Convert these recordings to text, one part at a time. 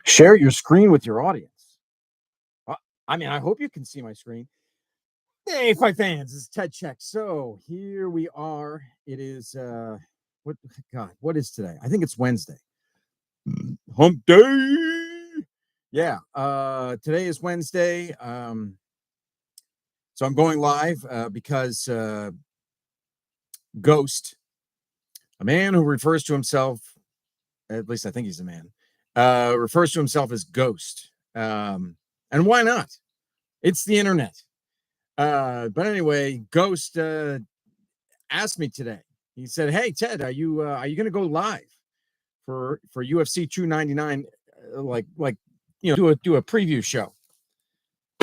Share your screen with your audience. Uh, I mean, I hope you can see my screen. Hey, fight fans, this is Ted Check. So here we are. It is what God, what is today? I think it's Wednesday. Hump day. Yeah. Today is Wednesday. So I'm going live because Ghost, a man who refers to himself, at least I think he's a man, refers to himself as Ghost. And why not? It's the internet. But anyway, Ghost asked me today. He said, "Hey Ted, are you going to go live for UFC 299? Like do a preview show?"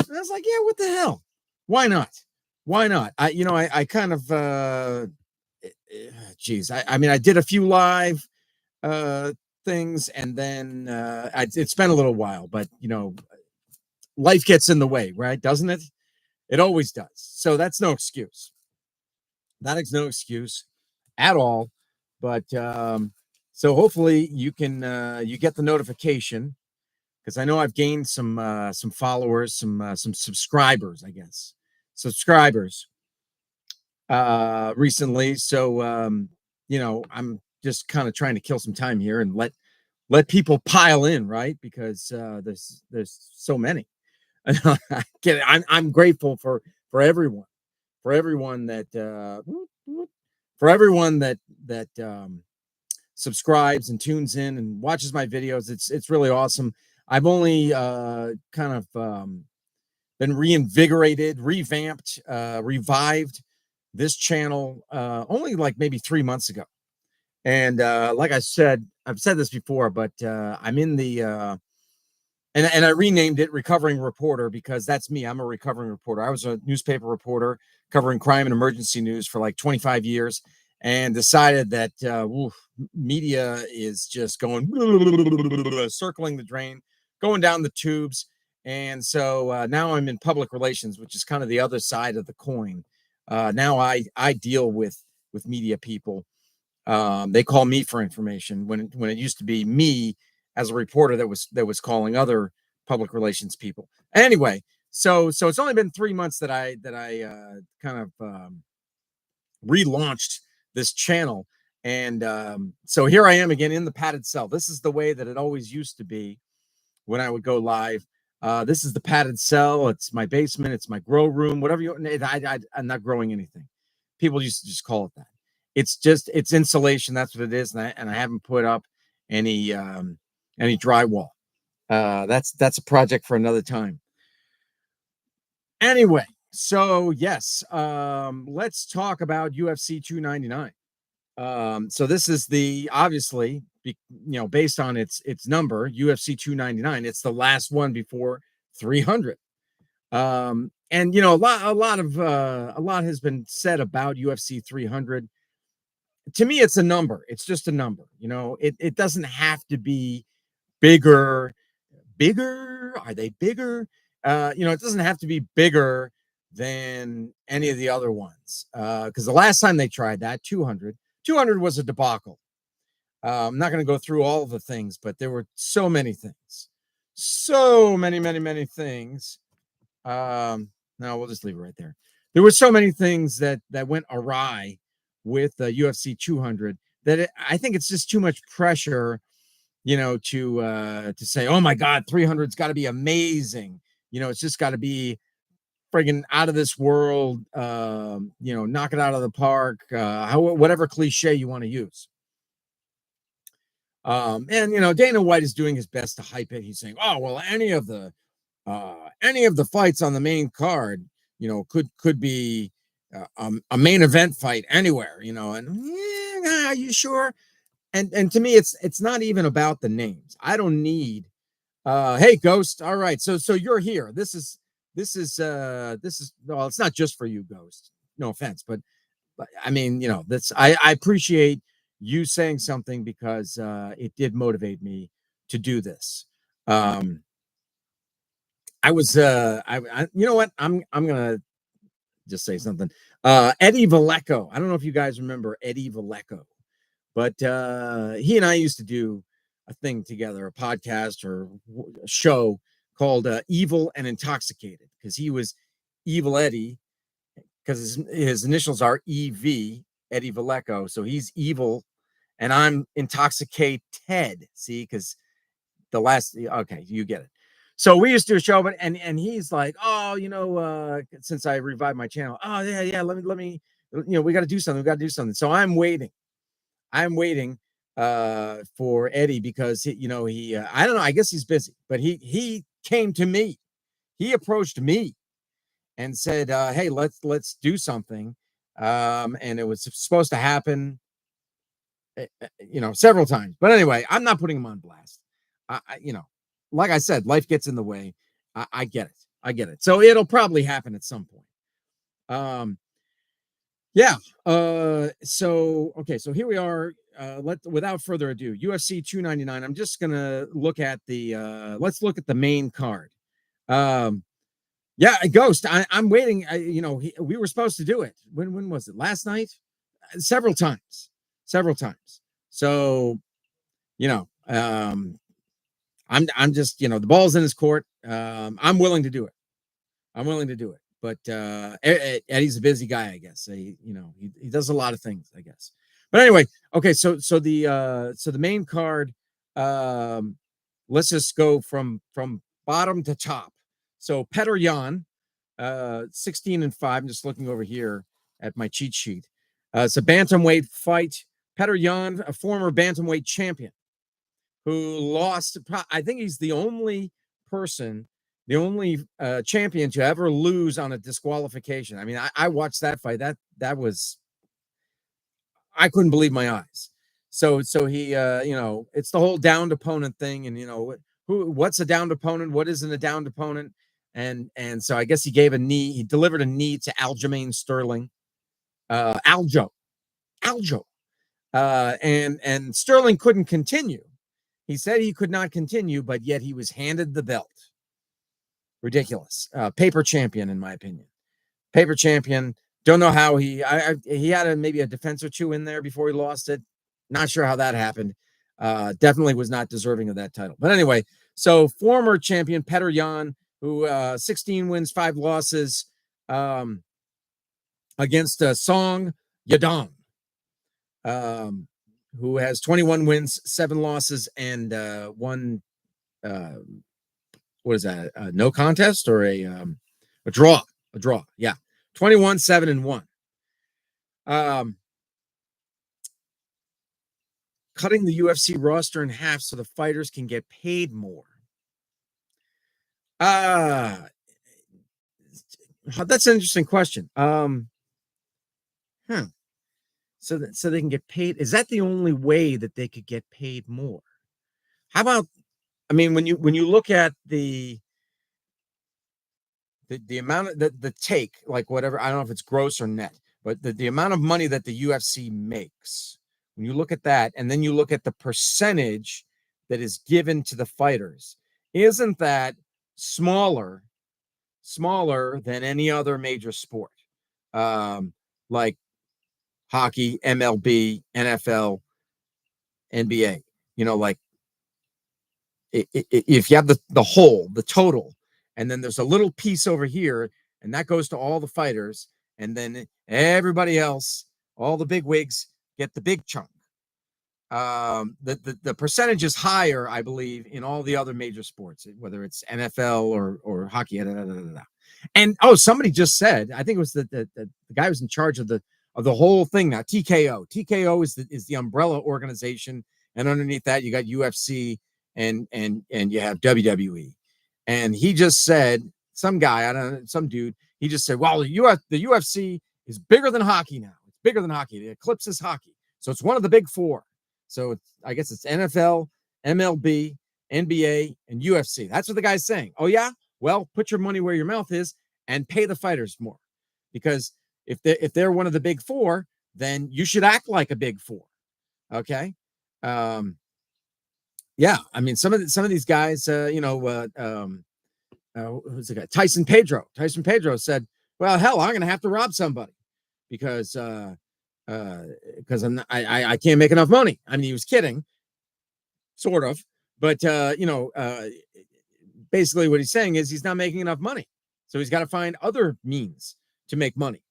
And I was like, "Yeah, what the hell? Why not? Why not? I kind of geez, I mean I did a few live uh things, and then it's been a little while, but life gets in the way, right? Doesn't it? It always does. So that's no excuse. That is no excuse at all. But so hopefully you can you get the notification, because I know I've gained some followers, some subscribers, I guess, subscribers recently. So I'm just kind of trying to kill some time here and let people pile in, right? Because there's so many. I'm grateful for everyone, for everyone that for everyone that subscribes and tunes in and watches my videos. It's really awesome. I've only kind of been reinvigorated, revamped, revived this channel only like maybe 3 months ago. And like I said, I've said this before, but I'm in the and I renamed it Recovering Reporter, because that's me. I'm a recovering reporter. I was a newspaper reporter covering crime and emergency news for like 25 years, and decided that media is just going circling the drain, going down the tubes. And so now I'm in public relations, which is kind of the other side of the coin. Now I deal with media people. They call me for information when it used to be me as a reporter that was calling other public relations people. Anyway, so it's only been 3 months that I kind of relaunched this channel, and so here I am again in the padded cell. This is the way that it always used to be when I would go live. This is the padded cell. It's my basement. It's my grow room. Whatever you. I'm not growing anything. People used to just call it that. It's insulation. That's what it is, and I haven't put up any drywall. That's a project for another time. Anyway, so yes, let's talk about UFC 299. So this is the obviously, based on its number, UFC 299. It's the last one before 300. And a lot has been said about UFC 300. To me, it's a number. It's just a number. It doesn't have to be bigger. Are they bigger? It doesn't have to be bigger than any of the other ones, because the last time they tried that 200 was a debacle. I'm not going to go through all the things, but there were so many things, so many things. No, we'll just leave it right there. There were so many things that went awry with UFC 200 that I think it's just too much pressure, to say, oh my God, 300's got to be amazing. It's just got to be friggin' out of this world. Knock it out of the park. Whatever cliche you want to use. And Dana White is doing his best to hype it. He's saying, oh well, any of the fights on the main card, could be a main event fight anywhere. And are you sure? And to me, it's not even about the names. I don't need hey Ghost. All right, so you're here. This is well, it's not just for you, Ghost. No offense, but I mean, that's I appreciate you saying something, because it did motivate me to do this. I was you know what? I'm gonna just say something. Eddie Vallejo. I don't know if you guys remember Eddie Vallejo, but he and I used to do a thing together, a podcast or a show called Evil and Intoxicated, because he was Evil Eddie, because his initials are EV, Eddie Vallejo. So he's evil, and I'm Intoxicate Ted. See, because the last, okay, you get it. So we used to do a show, but and he's like, oh, since I revived my channel, oh yeah, let me, we got to do something. So I'm waiting for Eddie, because he I don't know, I guess he's busy, but he came to me, he approached me and said, hey, let's do something, and it was supposed to happen, several times. But anyway, I'm not putting him on blast. Like I said, life gets in the way. I get it. So it'll probably happen at some point. Yeah. So okay. So here we are. Without further ado, UFC 299. I'm just gonna look at the. Let's look at the main card. Yeah, Ghost. I'm waiting. We were supposed to do it. When was it? Last night? Several times. So, I'm just, the ball's in his court. I'm willing to do it. But Eddie's a busy guy, I guess. He does a lot of things, I guess. But anyway, okay. So the main card. Let's just go from bottom to top. So Petr Yan, 16-5. I'm just looking over here at my cheat sheet. It's a bantamweight fight. Petr Yan, a former bantamweight champion, who lost. I think he's the only champion to ever lose on a disqualification. I mean, I watched that fight. That was, I couldn't believe my eyes. So he, it's the whole downed opponent thing, and what's a downed opponent, what isn't a downed opponent, and so I guess he delivered a knee to Aljamain Sterling, Aljo, and Sterling couldn't continue. He said he could not continue, but yet he was handed the belt. Ridiculous. Paper champion, in my opinion. Paper champion. Don't know how he had maybe a defense or two in there before he lost it. Not sure how that happened. Definitely was not deserving of that title. But anyway, so former champion Petr Yan, who 16 wins, 5 losses, against Song Yadong, who has 21 wins, 7 losses, and one, what is that? No contest, or a draw? A draw. Yeah, 21, 7, and 1. Cutting the UFC roster in half so the fighters can get paid more. That's an interesting question. So they can get paid. Is that the only way that they could get paid more? How about, I mean, when you look at the amount of the take, like whatever, I don't know if it's gross or net, but the amount of money that the UFC makes, when you look at that, and then you look at the percentage that is given to the fighters, isn't that smaller than any other major sport, like hockey, MLB, NFL, NBA? Like, if you have the total, and then there's a little piece over here, and that goes to all the fighters, and then everybody else, all the big wigs, get the big chunk. The percentage is higher, I believe, in all the other major sports, whether it's NFL or hockey. And somebody just said, I think it was the guy who's in charge of the whole thing now, TKO. TKO is the umbrella organization, and underneath that you got UFC and you have WWE. And he just said, some guy, I don't know, some dude, he just said, well, the UFC is bigger than hockey now. It's bigger than hockey. It eclipses hockey. So it's one of the big 4. So I guess it's NFL, MLB, NBA, and UFC. That's what the guy's saying. Oh, yeah? Well, put your money where your mouth is and pay the fighters more. Because if they're one of the big 4, then you should act like a big 4. Okay? Yeah, I mean, some of these guys, who's the guy? Tyson Pedro. Tyson Pedro said, well, hell, I'm going to have to rob somebody because I can't make enough money. I mean, he was kidding. sort of. But basically what he's saying is he's not making enough money, so he's got to find other means to make money.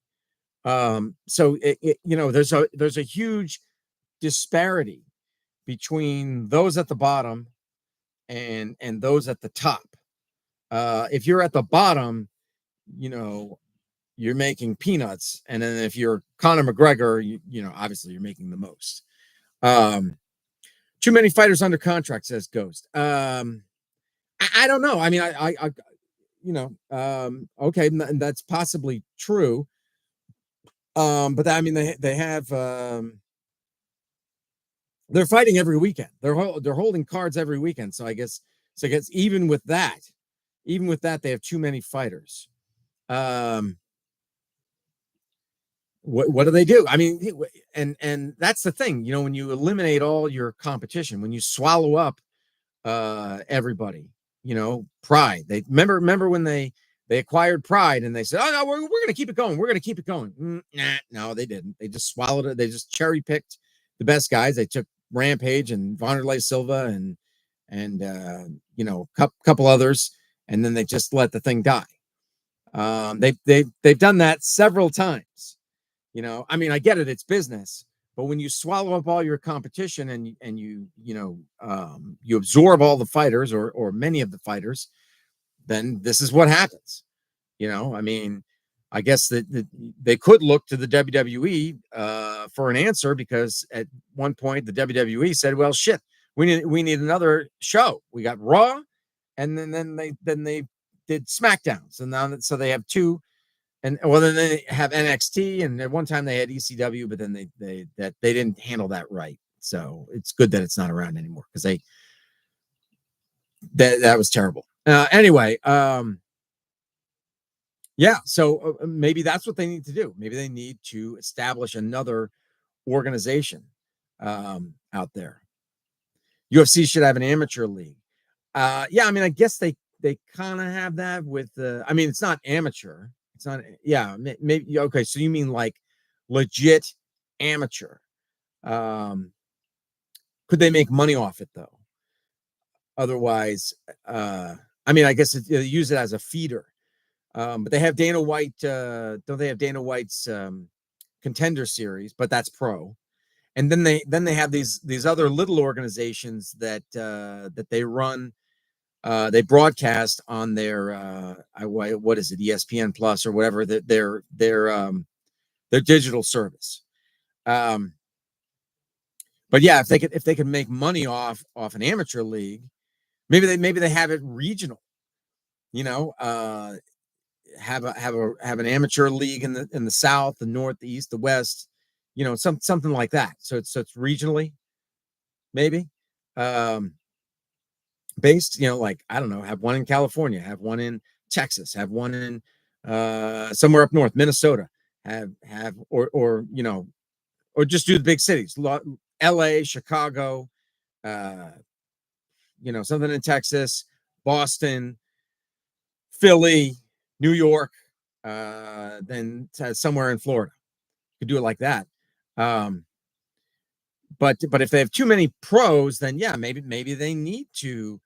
So there's a huge disparity between those at the bottom and those at the top. If you're at the bottom, you're making peanuts, and then if you're Conor McGregor, obviously you're making the most. Too many fighters under contract, says Ghost. I don't know. I mean, okay, and that's possibly true. But I mean, they have they're fighting every weekend. They're holding cards every weekend. So I guess even with that, they have too many fighters. What do they do? I mean, and that's the thing. When you eliminate all your competition, when you swallow up everybody, Pride. They remember when they acquired Pride and they said, oh no, we're going to keep it going. We're going to keep it going. No, they didn't. They just swallowed it. They just cherry picked the best guys. They took Rampage and Wanderlei Silva and couple others, and then they just let the thing die. They've done that several times. I mean, I get it. It's business. But when you swallow up all your competition and you absorb all the fighters or many of the fighters, then this is what happens. I mean, I guess that they could look to the WWE for an answer, because at one point the WWE said, "Well, shit, we need another show. We got Raw, and then they did SmackDowns, and now so they have two." And then they have NXT, and at one time they had ECW, but then they didn't handle that right. So it's good that it's not around anymore, because that was terrible. Anyway, yeah. So maybe that's what they need to do. Maybe they need to establish another organization out there. UFC should have an amateur league. Yeah, I mean, I guess they kind of have that with I mean, it's not amateur. It's not, yeah, maybe. Okay, so you mean like legit amateur. Could they make money off it though? Otherwise, I mean, I guess they use it as a feeder. But they have Dana White. Don't they have Dana White's Contender Series? But that's pro. And then they have these other little organizations that they run. They broadcast on their what is it, ESPN Plus or whatever, their digital service. But yeah, if they could make money off an amateur league, maybe they have it regional. Have an amateur league in the South, the North, the East, the West. Something like that. So it's regionally, maybe. Based, like, I don't know, have one in California, have one in Texas, have one in somewhere up north, Minnesota, or just do the big cities, LA, Chicago, something in Texas, Boston, Philly, New York, then somewhere in Florida. You could do it like that. But if they have too many pros, then yeah, maybe they need to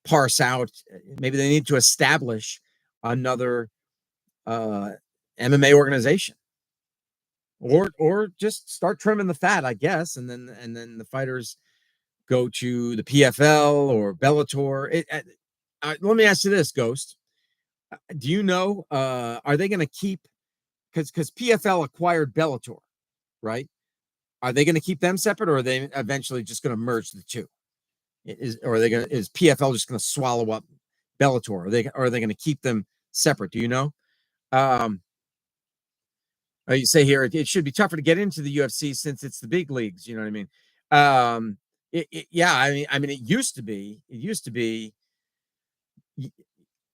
parse out. Maybe they need to establish another MMA organization, or just start trimming the fat, I guess, and then the fighters go to the PFL or Bellator. Let me ask you this, Ghost. Do you know? Are they going to keep? Because PFL acquired Bellator, right? Are they going to keep them separate, or are they eventually just going to merge the two? Is PFL just going to swallow up Bellator? Are they going to keep them separate? Do you know? You say here it should be tougher to get into the UFC since it's the big leagues. You know what I mean? Yeah. I mean, it used to be.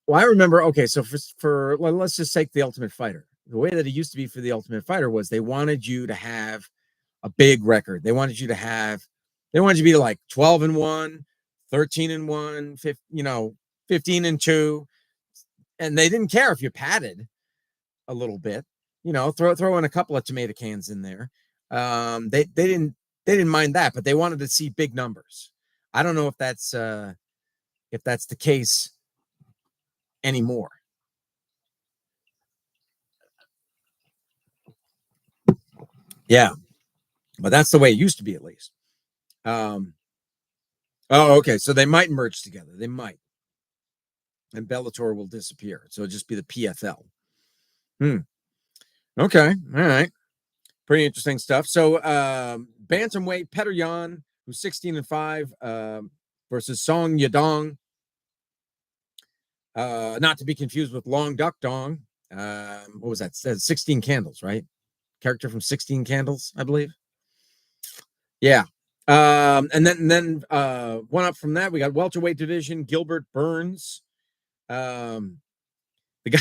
Well, I remember. Okay, so let's just take the Ultimate Fighter. The way that it used to be for the Ultimate Fighter was they wanted you to have a big record. They wanted you to be like 12-1, 13-1, 15-2, and they didn't care if you padded a little bit. Throw in a couple of tomato cans in there. They didn't mind that, but they wanted to see big numbers. I don't know if that's the case anymore. Yeah, but that's the way it used to be, at least. Oh, okay. So they might merge together. They might, and Bellator will disappear. So it'll just be the PFL. Okay. All right. Pretty interesting stuff. So bantamweight Petr Yan, who's 16-5, versus Song Yadong. Not to be confused with Long Duck Dong. What was that? 16 Candles, right? Character from 16 Candles, I believe. Yeah. And then one up from that, we got welterweight division, Gilbert Burns. The guy,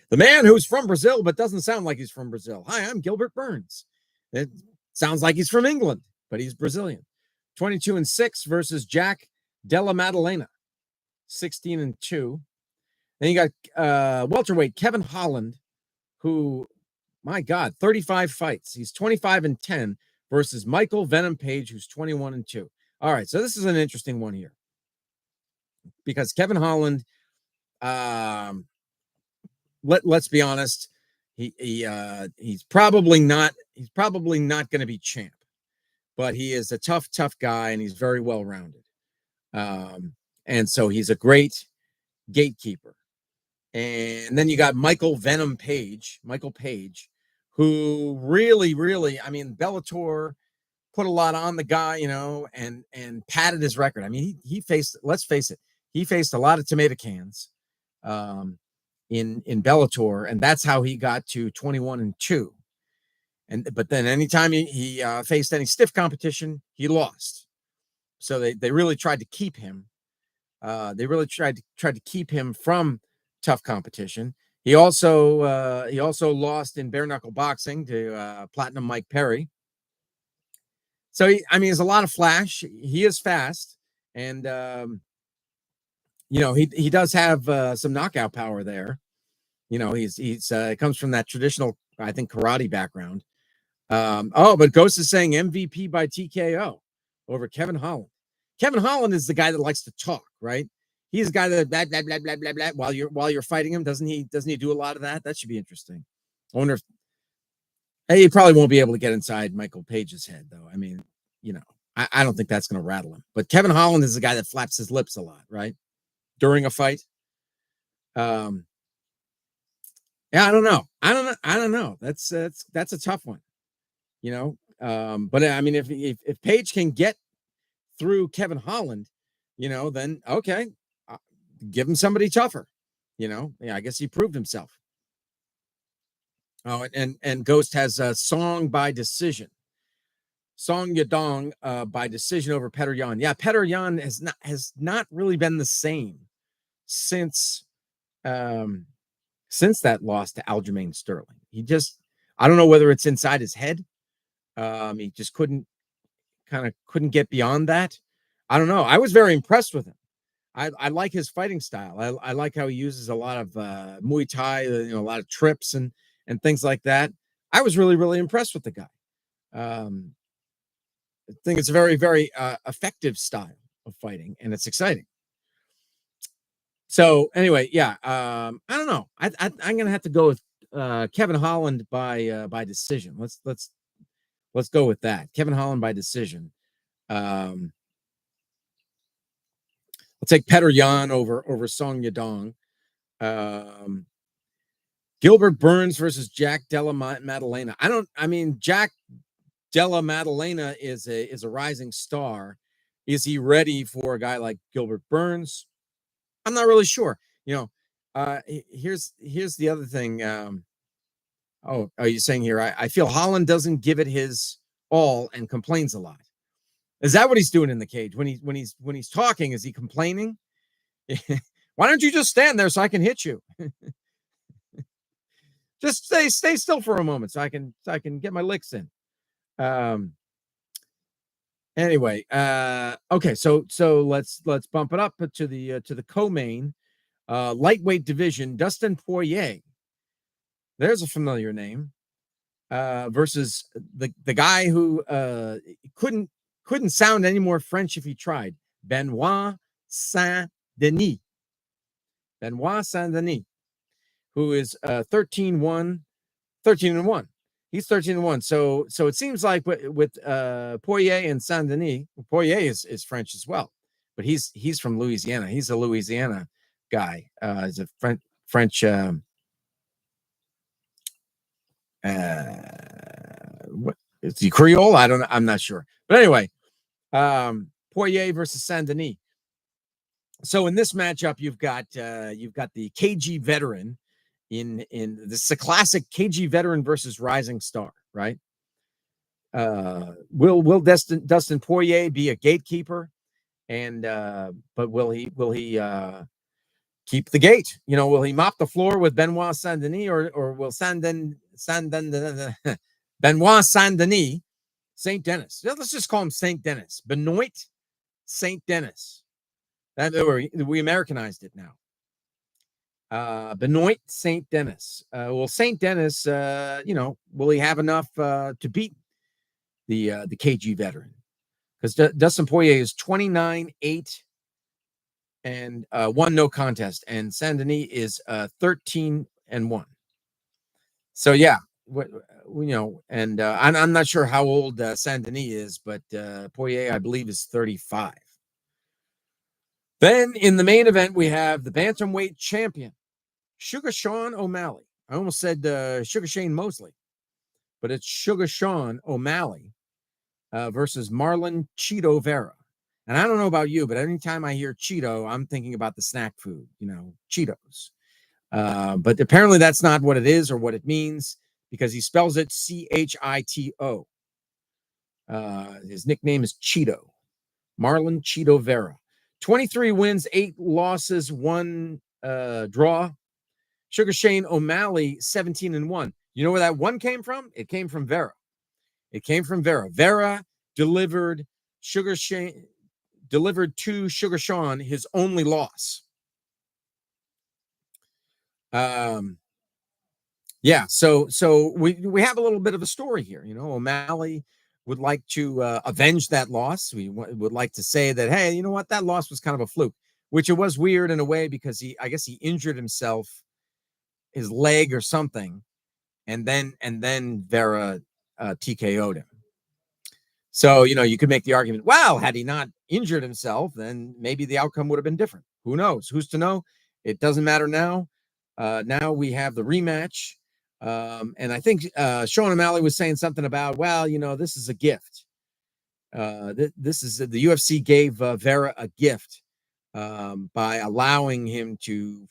the man who's from Brazil, but doesn't sound like he's from Brazil. Hi, I'm Gilbert Burns. It sounds like he's from England, but he's Brazilian. 22-6 versus Jack Della Maddalena, 16-2. Then you got welterweight Kevin Holland, who, my God, 35 fights. He's 25-10 versus Michael Venom Page, who's 21-2. All right, so this is an interesting one here because Kevin Holland, let's be honest, he's probably not going to be champ, but he is a tough guy and he's very well rounded, and so he's a great gatekeeper. And then you got Michael Page, who really, I mean, Bellator put a lot on the guy, and padded his record. I mean, he faced, let's face it, he faced a lot of tomato cans in Bellator, and that's how he got to 21-2. But then anytime he faced any stiff competition, he lost. So they really tried to keep him. They really tried to keep him from tough competition. He also lost in bare knuckle boxing to Platinum Mike Perry. So there's a lot of flash. He is fast, and he does have some knockout power there. He's comes from that traditional, I think, karate background. But Ghost is saying MVP by TKO over Kevin Holland. Kevin Holland is the guy that likes to talk, right? He's a guy that blah blah blah blah blah blah while you're fighting him. Doesn't he do a lot of that? That should be interesting. I wonder if he probably won't be able to get inside Michael Page's head, though. I mean, I don't think that's going to rattle him. But Kevin Holland is the guy that flaps his lips a lot, right? During a fight. Yeah, I don't know. That's a tough one, But I mean, if Page can get through Kevin Holland, then okay, give him somebody tougher. Yeah, I guess he proved himself. Oh, and Ghost has a Song by decision. Song Yadong by decision over Petr Yan. Yeah, Petr Yan has not really been the same since that loss to Aljamain Sterling. I don't know whether it's inside his head. He just couldn't get beyond that. I don't know. I was very impressed with him. I like his fighting style. I like how he uses a lot of Muay Thai, a lot of trips and things like that. I was really, really impressed with the guy. I think it's a very, very effective style of fighting, and it's exciting. So anyway, yeah, I don't know. I'm gonna have to go with Kevin Holland by decision. Let's go with that. Kevin Holland by decision. I'll take Petr Yan over Song Yadong. Gilbert Burns versus Jack Della Maddalena. Jack Della Maddalena is a rising star. Is he ready for a guy like Gilbert Burns? I'm not really sure. Here's the other thing. Are you saying here? I feel Holland doesn't give it his all and complains a lot. Is that what he's doing in the cage when he's talking? Is he complaining? Why don't you just stand there so I can hit you? Just stay still for a moment so I can get my licks in. Anyway, okay, so let's bump it up to the co-main lightweight division. Dustin Poirier, there's a familiar name, versus the guy who couldn't couldn't sound any more French if he tried. Benoit Saint-Denis. Benoit Saint-Denis, who is 13-1, 13-1. He's 13-1. So it seems like with Poirier and Saint-Denis, Poirier is French as well, but he's from Louisiana. He's a Louisiana guy. He's a French what is he, Creole? I don't know. I'm not sure. But anyway, Poirier versus Saint-Denis. So in this matchup, you've got the KG veteran in this is a classic KG veteran versus rising star, right? Will Dustin Poirier be a gatekeeper? And but will he keep the gate? You know, will he mop the floor with Benoit Saint-Denis, or will Benoit Saint-Denis, Saint Denis? Let's just call him Saint Denis. Benoit Saint Denis. That we Americanized it now. Benoit Saint Denis. Well, Saint Denis, will he have enough to beat the KG veteran? Because Dustin Poirier is 29-8 and 1 no contest, and Saint-Denis is 13-1. So yeah, and I'm not sure how old Saint-Denis is, but Poirier, I believe, is 35. Then in the main event, we have the bantamweight champion, Sugar Sean O'Malley. I almost said Sugar Shane Mosley, but it's Sugar Sean O'Malley versus Marlon Cheeto Vera. And I don't know about you, but anytime I hear Cheeto, I'm thinking about the snack food, Cheetos. But apparently that's not what it is or what it means, because he spells it Chito. His nickname is Cheeto. Marlon Cheeto Vera. 23 wins, 8 losses, 1 draw. Sugar Shane O'Malley, 17-1. You know where that 1 came from? It came from Vera. Vera delivered to Sugar Sean his only loss. So we have a little bit of a story here. O'Malley would like to avenge that loss. We would like to say that, hey, you know what, that loss was kind of a fluke, which it was weird in a way, because I guess he injured himself, his leg or something, and then Vera TKO'd him. So, you could make the argument, well, had he not injured himself, then maybe the outcome would have been different. Who knows? Who's to know? It doesn't matter now. Now we have the rematch. And I think Sean O'Malley was saying something about, well, this is a gift. This is the UFC gave Vera a gift by allowing him to,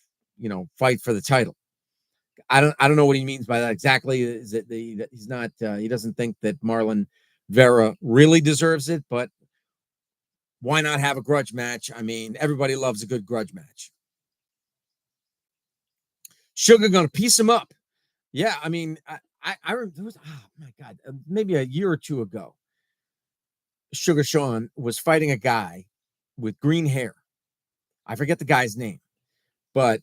fight for the title. I don't know what he means by that exactly. Is it that he's not? He doesn't think that Marlon Vera really deserves it, but why not have a grudge match? I mean, everybody loves a good grudge match. Sugar gonna piece him up. Yeah, I mean, I remember, oh my God, maybe a year or two ago, Sugar Sean was fighting a guy with green hair. I forget the guy's name, but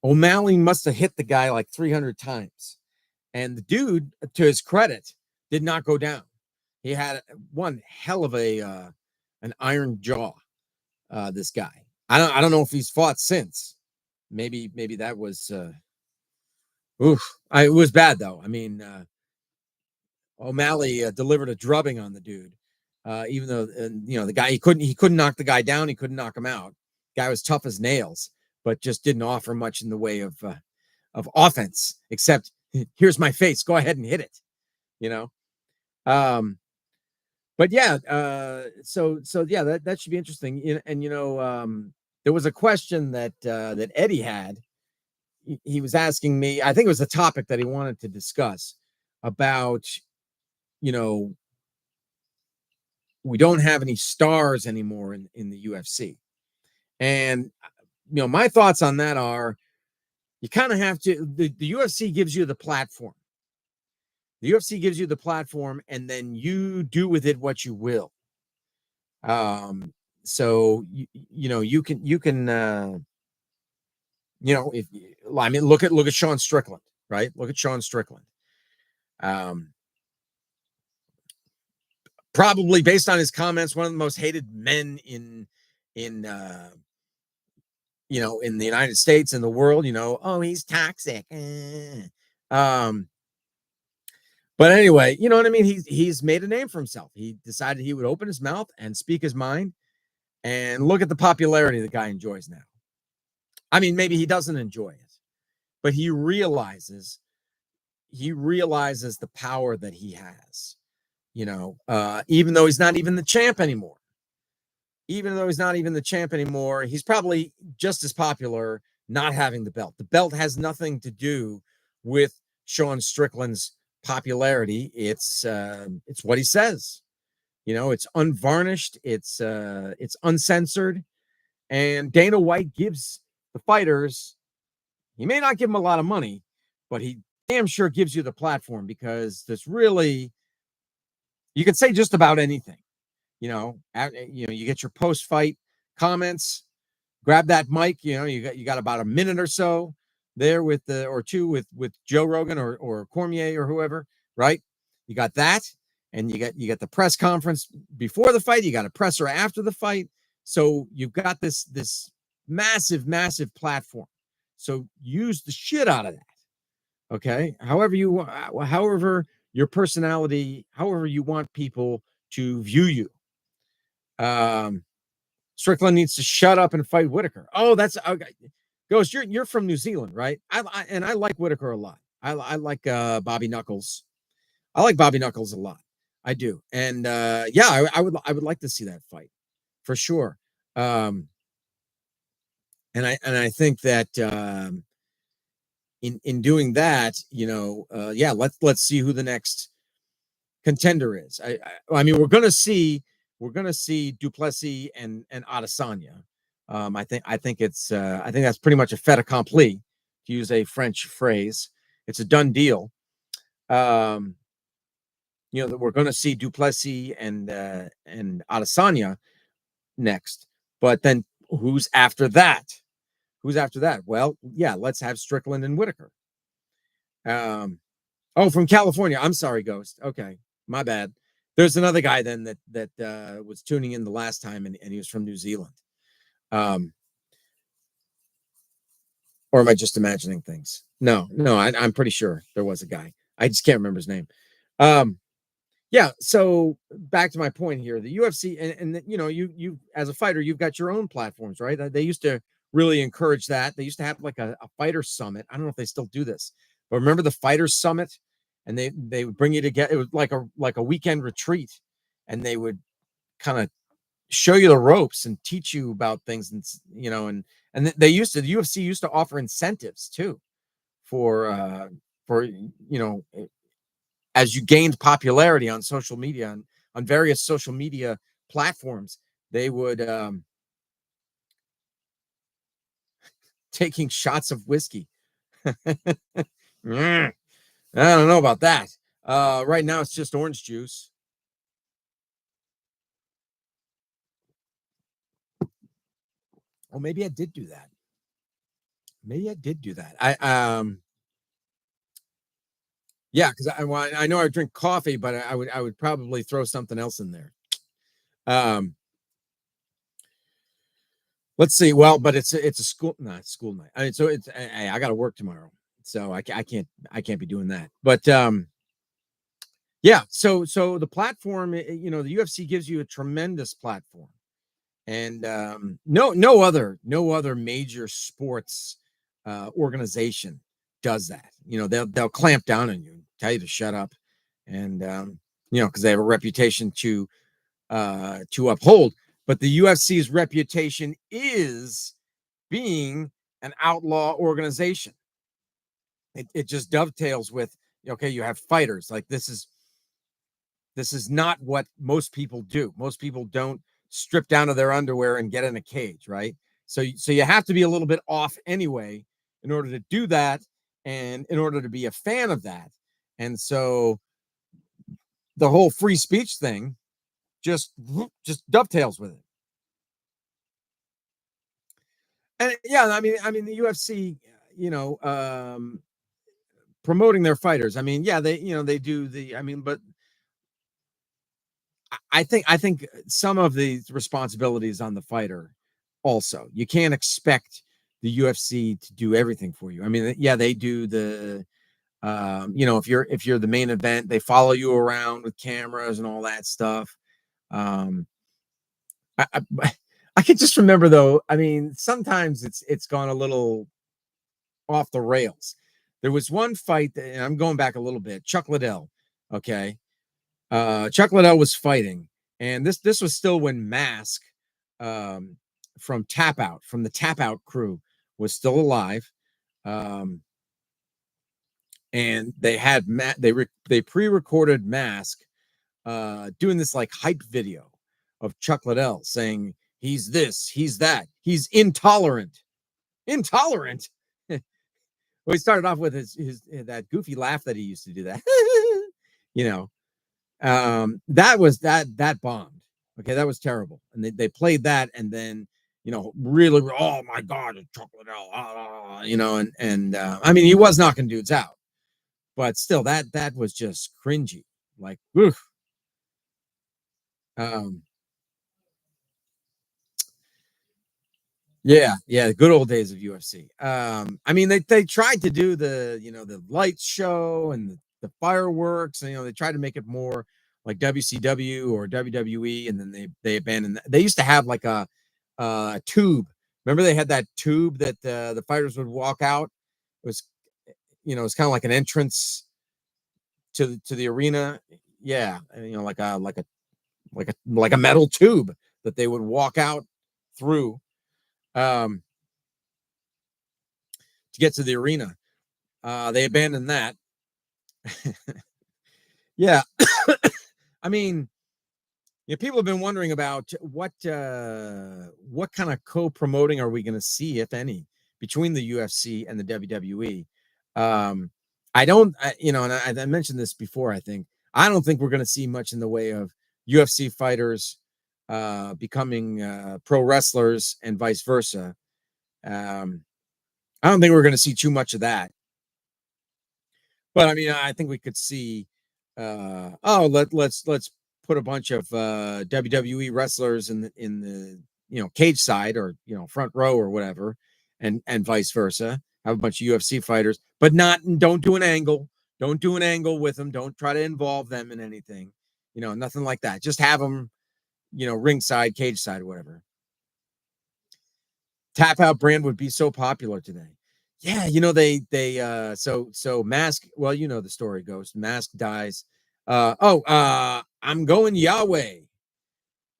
O'Malley must have hit the guy like 300 times. And the dude, to his credit, did not go down. He had one hell of an iron jaw. This guy. I don't know if he's fought since. Maybe that was it was bad though. I mean, O'Malley delivered a drubbing on the dude. Even though the guy, he couldn't knock the guy down, he couldn't knock him out. Guy was tough as nails, but just didn't offer much in the way of offense, except here's my face, go ahead and hit it. But yeah, so yeah, that should be interesting. And there was a question that Eddie had. He was asking me, I think it was a topic that he wanted to discuss about, we don't have any stars anymore in the UFC. And, my thoughts on that are, you kind of have to, the UFC gives you the platform. The UFC gives you the platform, and then you do with it what you will. So you can if I mean, look at Sean Strickland, right? Look at Sean Strickland. probably based on his comments, one of the most hated men in in the United States and the world. Oh, he's toxic. But anyway, you know what I mean? He's made a name for himself. He decided he would open his mouth and speak his mind, and look at the popularity the guy enjoys now. I mean, maybe he doesn't enjoy it, but he realizes the power that he has. Even though he's not even the champ anymore. He's probably just as popular not having the belt. The belt has nothing to do with Sean Strickland's popularity. It's what he says. It's unvarnished, it's uncensored, and Dana White gives the fighters, he may not give them a lot of money, but he damn sure gives you the platform, because there's really, you can say just about anything. You get your post-fight comments, grab that mic, you got about a minute or so there with with Joe Rogan or Cormier or whoever, right? You got that, and you got the press conference before the fight, you got a presser after the fight. So you've got this massive platform. So use the shit out of that. Okay? However your personality, however you want people to view you. Strickland needs to shut up and fight Whitaker. Oh, that's okay. Ghost, you're from New Zealand, right? I like Whitaker a lot. I like Bobby Knuckles. I like Bobby Knuckles a lot. I do. And yeah, I would like to see that fight for sure. And I think that in doing that, yeah, let's see who the next contender is. I mean, we're gonna see Du Plessis and Adesanya. I think that's pretty much a fait accompli, to use a French phrase. It's a done deal. That we're going to see Du Plessis and Adesanya next. But then who's after that? Well, yeah, let's have Strickland and Whitaker. From California. I'm sorry, Ghost. Okay, my bad. There's another guy then that was tuning in the last time, and he was from New Zealand. Or am I just imagining things? No, I'm pretty sure there was a guy. I just can't remember his name. Yeah. So back to my point here, the UFC, and you as a fighter, you've got your own platforms, right? They used to really encourage that. They used to have like a fighter summit. I don't know if they still do this, but remember the fighter summit, and they would bring you together. It was like a weekend retreat, and they would kind of show you the ropes and teach you about things, and the UFC used to offer incentives too for as you gained popularity on social media, on various social media platforms, they would taking shots of whiskey. I don't know about that. Right now it's just orange juice. Oh, maybe I did do that. Yeah, because I know I drink coffee, but I would probably throw something else in there. Let's see. Well, but it's a school night. I mean, so I got to work tomorrow, so I can't be doing that. But yeah. So the platform, the UFC gives you a tremendous platform, and no other major sports organization does that. They'll clamp down on you, tell you to shut up, and because they have a reputation to uphold. But the UFC's reputation is being an outlaw organization. It just dovetails with, okay, you have fighters. Like, this is not what most people do. Most people don't strip down to their underwear and get in a cage, right? So you have to be a little bit off anyway in order to do that, and in order to be a fan of that. And so the whole free speech thing just dovetails with it. And yeah, I mean the UFC, promoting their fighters. I mean, yeah, they do but I think some of the responsibilities on the fighter. Also, you can't expect the UFC to do everything for you. I mean, yeah, they do the if you're the main event, they follow you around with cameras and all that stuff. Um, I, I I can just remember though. I mean, sometimes it's gone a little off the rails. There was one fight, and I'm going back a little bit. Chuck Liddell, okay. Chuck Liddell was fighting, and this was still when Mask, um, from the Tap Out crew, was still alive. Um, and they had they pre-recorded Mask doing this like hype video of Chuck Liddell saying he's this, he's that, he's intolerant. Intolerant. Well, he started off with his that goofy laugh that he used to do that. you know, that bombed. Okay, that was terrible. And they played that, and then really, oh my god, it's Chuck Liddell, and I mean, he was knocking dudes out, but still, that was just cringy. Like, oof. Um, yeah, the good old days of UFC. I mean, they tried to do the lights show and the fireworks, and they tried to make it more like WCW or WWE, and then they abandoned that. They used to have like a tube. Remember, they had that tube that the fighters would walk out. It was it's kind of like an entrance to the arena. Yeah, and, like a metal tube that they would walk out through. Um, to get to the arena. They abandoned that. Yeah. I mean, people have been wondering about what kind of co-promoting are we going to see, if any, between the UFC and the WWE. I don't, and I mentioned this before. I don't think we're going to see much in the way of UFC fighters becoming pro wrestlers and vice versa. I don't think we're going to see too much of that. But I mean, I think we could see. Let's put a bunch of WWE wrestlers in the cage side or front row or whatever, and vice versa. Have a bunch of UFC fighters, but don't do an angle. Don't do an angle with them. Don't try to involve them in anything. Nothing like that. Just have them, ringside, cage side, whatever. Tap Out brand would be so popular today. Yeah, so Mask, well, the story goes. Mask dies. I'm going Yahweh.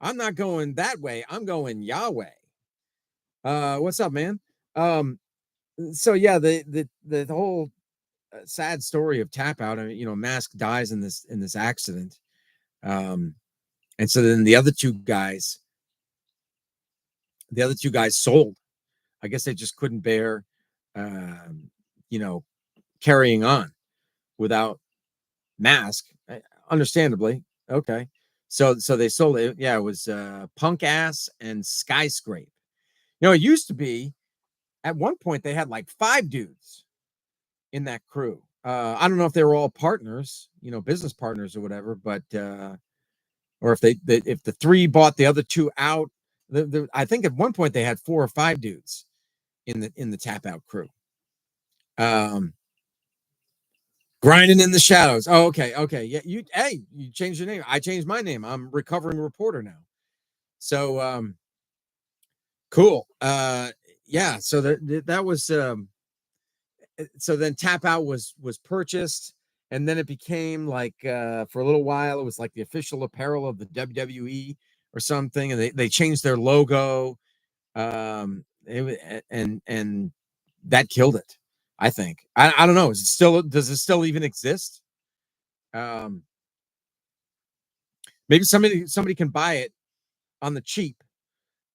I'm not going that way. I'm going Yahweh. What's up, man? Um, so yeah, the whole sad story of Tap Out. I mean, Mask dies in this accident. Um, and so then the other two guys sold. I guess they just couldn't bear, um, you know, carrying on without Mask, understandably. Okay. So they sold it. Yeah, it was Punk Ass and Skyscrape. It used to be at one point they had like 5 dudes in that crew. I don't know if they were all partners, business partners or whatever, but or if the 3 bought the other 2 out. I think at one point they had 4 or 5 dudes in the Tap Out crew. Um, Grinding in the shadows. Oh, okay. Yeah, you changed your name. I changed my name. I'm recovering reporter now. So cool. Yeah, so that was so then Tap Out was purchased, and then it became like for a little while it was like the official apparel of the WWE or something, and they changed their logo. And that killed it. I think. I don't know. Does it still even exist? Um, Maybe somebody can buy it on the cheap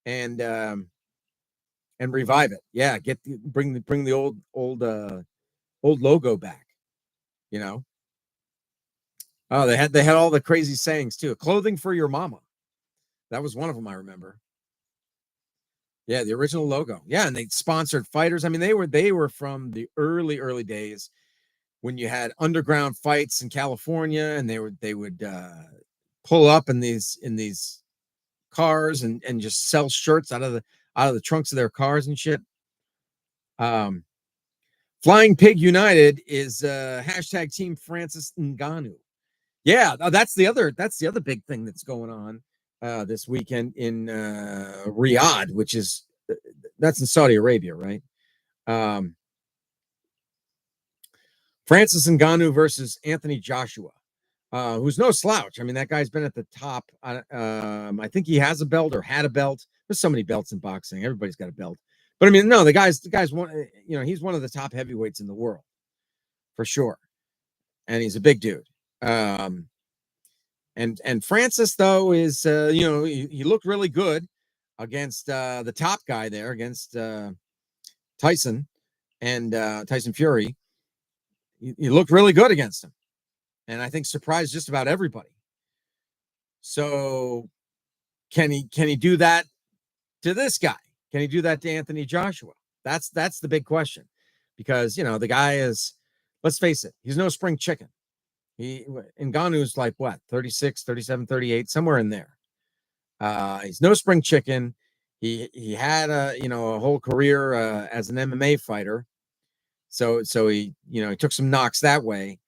and revive it. Yeah, bring the old logo back. You know. Oh, they had all the crazy sayings too. Clothing for your mama. That was one of them I remember. Yeah, the original logo. Yeah, and they sponsored fighters. I mean, they were from the early days when you had underground fights in California, and they would pull up in these cars and just sell shirts out of the trunks of their cars and shit. Flying Pig United is hashtag Team Francis Ngannou. Yeah, that's the other big thing that's going on this weekend in Riyadh, which is that's in Saudi Arabia, right? Francis Ngannou versus Anthony Joshua, who's no slouch. I mean, that guy's been at the top. I think he has a belt or had a belt. There's so many belts in boxing. Everybody's got a belt. But I mean, no, the guy's one. You know, he's one of the top heavyweights in the world for sure, and he's a big dude. And Francis though is you know, he looked really good against the top guy there, against Tyson and Tyson Fury. He looked really good against him, and I think surprised just about everybody. So can he do that to this guy? Can he do that to Anthony Joshua? That's the big question, because you know the guy is, let's face it, he's no spring chicken. Ngannou's like what, 36, 37, 38, somewhere in there. He's no spring chicken. He had a whole career as an MMA fighter. So he took some knocks that way.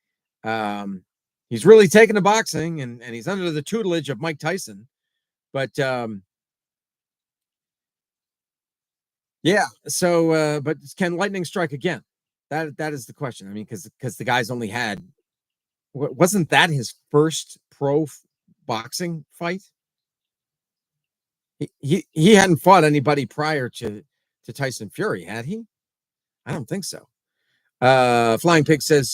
He's really taken to boxing, and he's under the tutelage of Mike Tyson. But yeah, so but can lightning strike again? That is the question. I mean, because the guy's only had, wasn't that his first pro boxing fight? He hadn't fought anybody prior to Tyson Fury, had he? I don't think so. Flying Pig says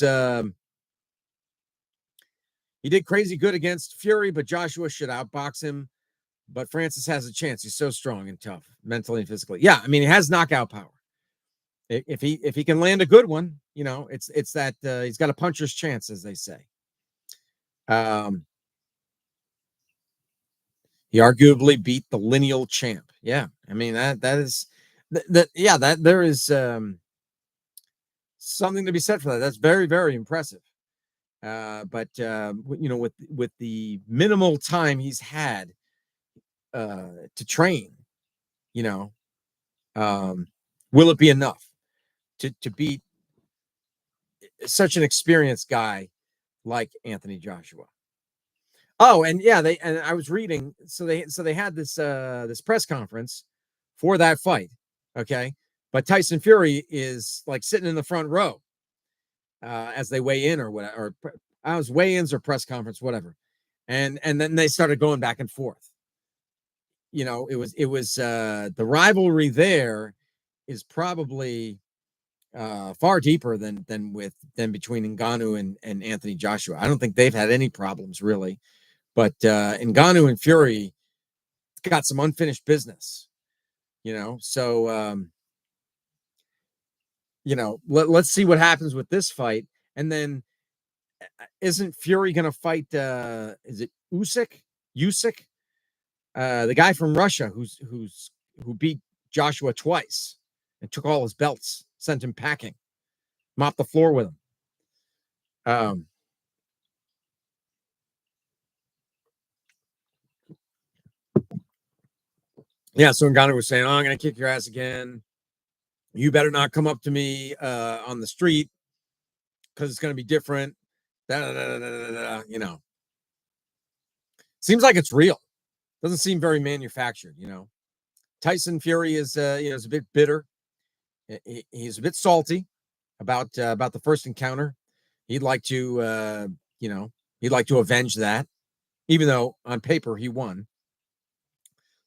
he did crazy good against Fury, but Joshua should outbox him. But Francis has a chance. He's so strong and tough, mentally and physically. Yeah, I mean, he has knockout power. If he can land a good one, you know, it's that he's got a puncher's chance, as they say. He arguably beat the lineal champ. Yeah, I mean that is that yeah, that there is something to be said for that. That's very, very impressive. But you know, with the minimal time he's had to train, you know, will it be enough to beat such an experienced guy like Anthony Joshua? Oh, and yeah, I was reading, so they had this this press conference for that fight, okay? But Tyson Fury is like sitting in the front row as they weigh in or whatever, or I was weigh-ins or press conference, whatever. And then they started going back and forth. You know, it was the rivalry there is probably far deeper than between Ngannou and Anthony Joshua. I don't think they've had any problems really. But Ngannou and Fury got some unfinished business, you know. So, you know, let's see what happens with this fight. And then, isn't Fury going to fight? Is it Usyk? The guy from Russia who beat Joshua twice and took all his belts, sent him packing, mopped the floor with him. Yeah, so Ngannou was saying, "Oh, I'm going to kick your ass again. You better not come up to me on the street because it's going to be different." You know, seems like it's real. Doesn't seem very manufactured. You know, Tyson Fury is is a bit bitter. He's a bit salty about the first encounter. He'd like to he'd like to avenge that, even though on paper he won.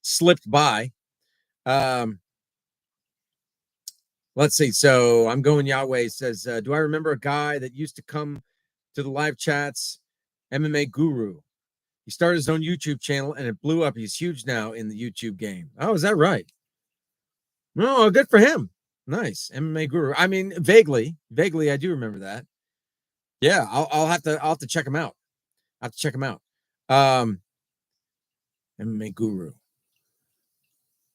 Slipped by. Let's see. So I'm going Yahweh says, do I remember a guy that used to come to the live chats? MMA Guru. He started his own YouTube channel and it blew up. He's huge now in the YouTube game. Oh, is that right? No, oh, good for him. Nice. MMA Guru. I mean, vaguely, I do remember that. Yeah, I'll have to check him out. I have to check him out. MMA Guru.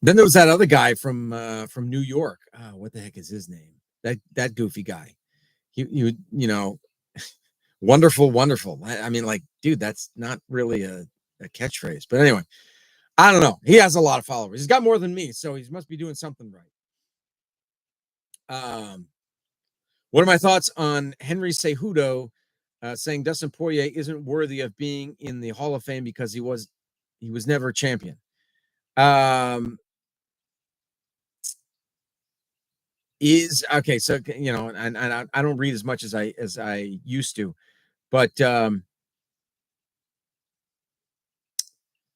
Then there was that other guy from New York. Oh, what the heck is his name? That goofy guy. He you know, wonderful. I mean, like, dude, that's not really a a catchphrase. But anyway, I don't know. He has a lot of followers. He's got more than me, so he must be doing something right. What are my thoughts on Henry Cejudo saying Dustin Poirier isn't worthy of being in the Hall of Fame because he was never a champion? Is okay. So and I don't read as much as I used to, but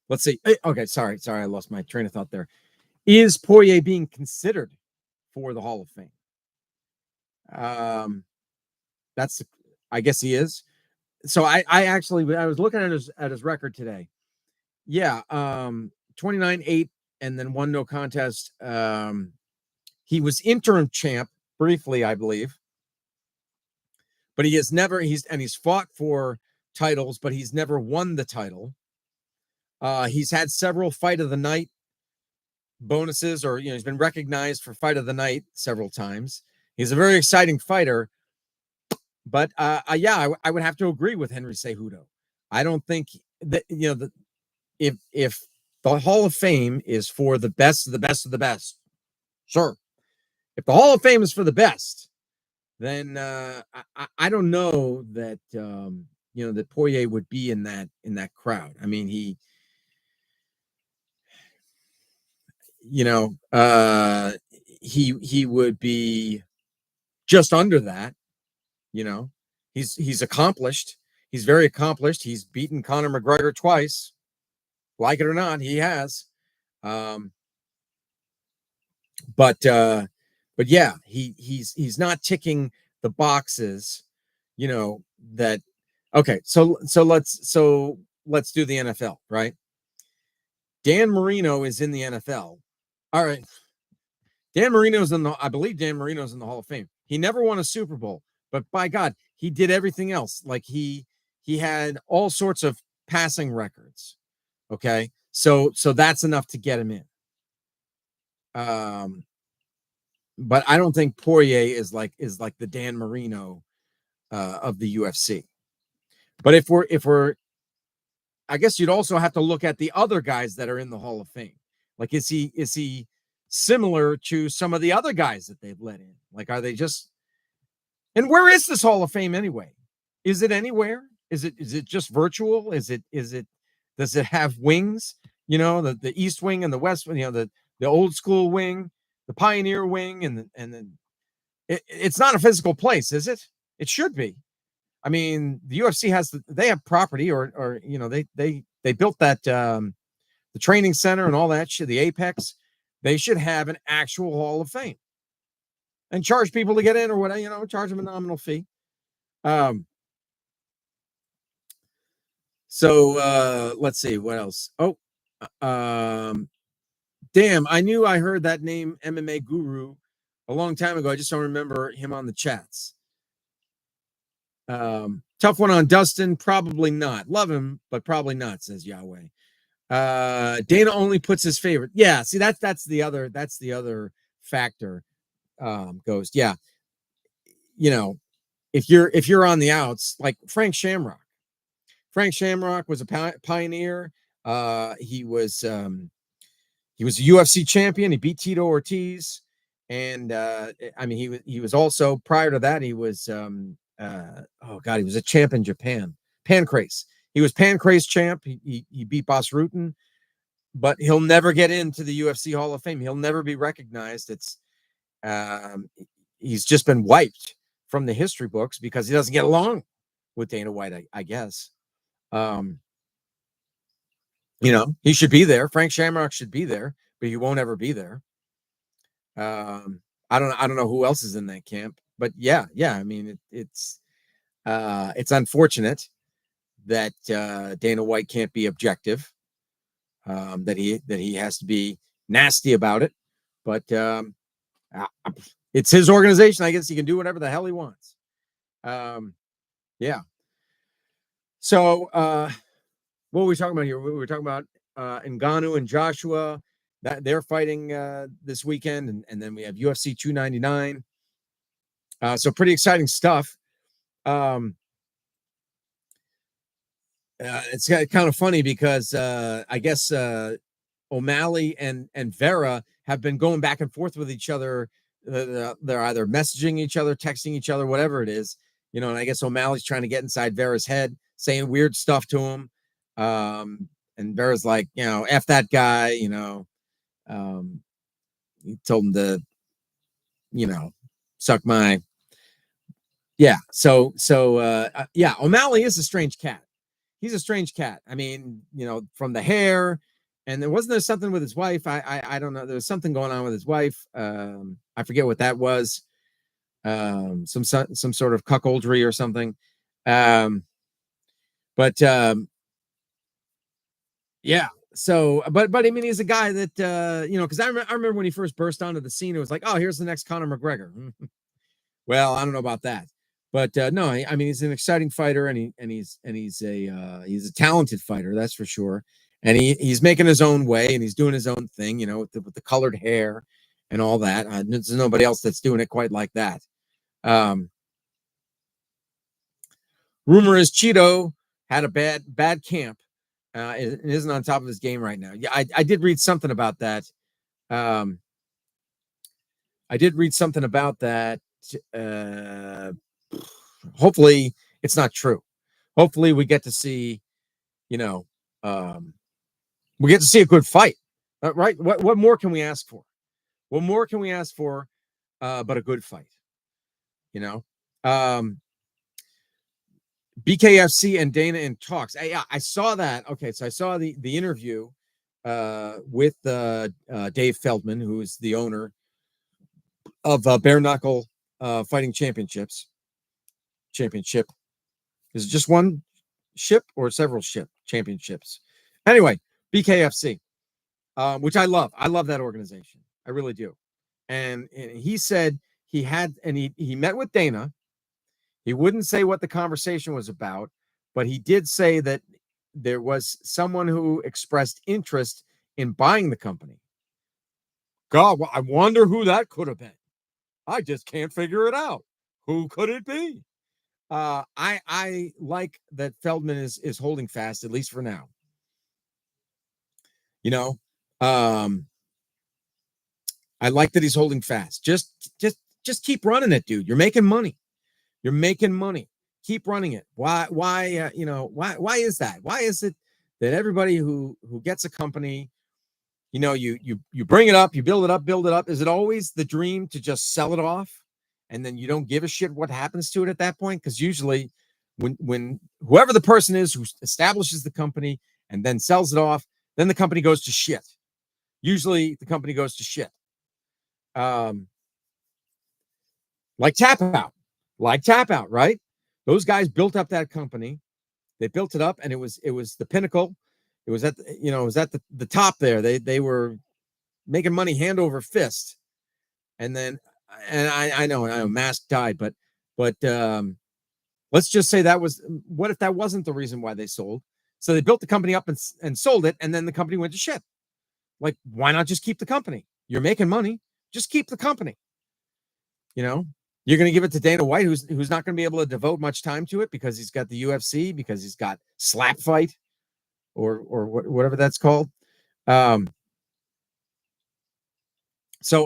let's see. Okay, sorry, I lost my train of thought there. Is Poirier being considered for the Hall of Fame? That's I guess he is. So I was looking at his record today. Yeah, 29-8 and then 1 no contest. He was interim champ briefly, I believe. But he's fought for titles, but he's never won the title. He's had several fight of the night bonuses, or he's been recognized for fight of the night several times. He's a very exciting fighter, but I would have to agree with Henry Cejudo. I don't think that if the Hall of Fame is for the best of the best of the best, sure. If the Hall of Fame is for the best, then I don't know that that Poirier would be in that crowd. I mean, he would be just under that. He's accomplished. He's very accomplished. He's beaten Conor McGregor twice. Like it or not, he has. But yeah, he's not ticking the boxes, that okay, so let's do the NFL, right? Dan Marino is in the NFL. All right. I believe Dan Marino's in the Hall of Fame. He never won a Super Bowl, but by God, he did everything else. Like he had all sorts of passing records. Okay. So that's enough to get him in. But I don't think Poirier is like the Dan Marino of the UFC. But if we're I guess you'd also have to look at the other guys that are in the Hall of Fame. Like, is he similar to some of the other guys that they've let in? Like, are they just? And where is this Hall of Fame anyway? Is it anywhere? Is it just virtual? Is it does it have wings? The East Wing and the West Wing. The old school wing, the Pioneer Wing, and then it's not a physical place, is it? It should be. I mean, the UFC they have property, or they built that the training center and all that shit, the Apex. They should have an actual Hall of Fame and charge people to get in, or whatever, charge them a nominal fee. So let's see what else. Oh, damn, I knew I heard that name, MMA Guru, a long time ago. I just don't remember him on the chats. Tough one on Dustin. Probably not. Love him, but probably not, says Yahweh. Dana only puts his favorite. Yeah, see, that's the other factor. Goes, yeah. If you're on the outs, like Frank Shamrock. Frank Shamrock was a pioneer. He was a UFC champion. He beat Tito Ortiz, and I mean, he was also, prior to that, he was oh God, he was a champ in Japan. Pancrase. He was Pancrase champ. He beat Bas Rutten, but he'll never get into the UFC Hall of Fame. He'll never be recognized. It's he's just been wiped from the history books because he doesn't get along with Dana White, I guess. He should be there. Frank Shamrock should be there, but he won't ever be there. I don't know who else is in that camp, but yeah. I mean, it's unfortunate that Dana White can't be objective. That he has to be nasty about it, but it's his organization. I guess he can do whatever the hell he wants. Yeah. So what were we talking about here? We were talking about Ngannou and Joshua, that they're fighting this weekend, and then we have UFC 299. So pretty exciting stuff. it's kind of funny because I guess O'Malley and Vera have been going back and forth with each other. They're either messaging each other, texting each other, whatever it is, and I guess O'Malley's trying to get inside Vera's head, saying weird stuff to him. And Vera's like, F that guy, he told him to, suck my, yeah. Yeah, O'Malley is a strange cat. He's a strange cat. I mean, from the hair, and there something with his wife. I don't know. There was something going on with his wife. I forget what that was. Some sort of cuckoldry or something. But yeah. So, but I mean, he's a guy that because I remember when he first burst onto the scene, it was like, oh, here's the next Conor McGregor. Well, I don't know about that. But no, I mean, he's an exciting fighter, and he's a talented fighter, that's for sure. And he's making his own way, and he's doing his own thing, with the colored hair and all that. There's nobody else that's doing it quite like that. Rumor is Cheeto had a bad camp, and isn't on top of his game right now. Yeah, I did read something about that. Hopefully it's not true. Hopefully we get to see, we get to see a good fight, right? What more can we ask for? What more can we ask for, but a good fight? BKFC and Dana in talks. I saw that. Okay, so I saw the interview with Dave Feldman, who is the owner of Bare Knuckle Fighting Championship. Is it just one ship or several championships? Anyway, BKFC, which I love. I love that organization. I really do. And he said he met with Dana. He wouldn't say what the conversation was about, but he did say that there was someone who expressed interest in buying the company. God, I wonder who that could have been. I just can't figure it out. Who could it be? I like that Feldman is holding fast, at least for now. I like that he's holding fast. Just keep running it, dude. You're making money. Keep running it. Why is that? Why is it that everybody who gets a company, you bring it up, you build it up. Is it always the dream to just sell it off, and then you don't give a shit what happens to it at that point? Because usually when whoever the person is who establishes the company and then sells it off, then the company goes to shit. Usually the company goes to shit. Like Tap Out, right? Those guys built up that company. They built it up, and it was the pinnacle. It was at the top there. They were making money hand over fist. And then, and I know Mask died, but let's just say what if that wasn't the reason why they sold? So they built the company up and sold it, and then the company went to shit. Like, why not just keep the company? You're making money. Just keep the company. You're going to give it to Dana White, who's not going to be able to devote much time to it because he's got the UFC, because he's got Slap Fight, or whatever that's called. So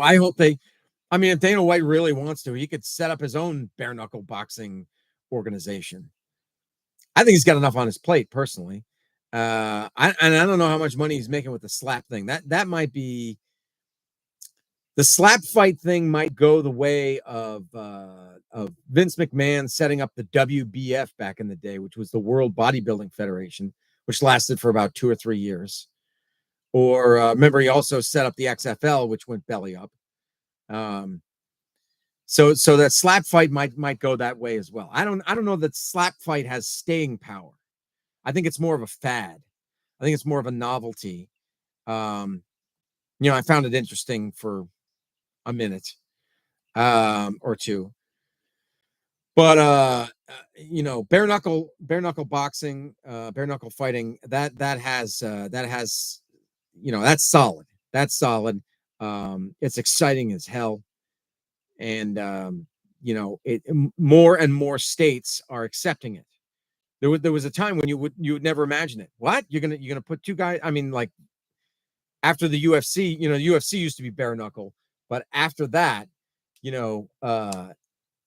I hope if Dana White really wants to, he could set up his own bare knuckle boxing organization. I think he's got enough on his plate, personally. I don't know how much money he's making with the slap thing. That might be. The slap fight thing might go the way of Vince McMahon setting up the WBF back in the day, which was the World Bodybuilding Federation, which lasted for about 2 or 3 years. Or remember, he also set up the XFL, which went belly up. So that slap fight might go that way as well. I don't know that slap fight has staying power. I think it's more of a fad. I think it's more of a novelty. I found it interesting for a minute or two, but bare knuckle boxing, bare knuckle fighting, that has that's solid. It's exciting as hell, and more and more states are accepting it. There was a time when you would never imagine it. What you're gonna put two guys? I mean, like after the UFC, UFC used to be bare knuckle, but after that, you know,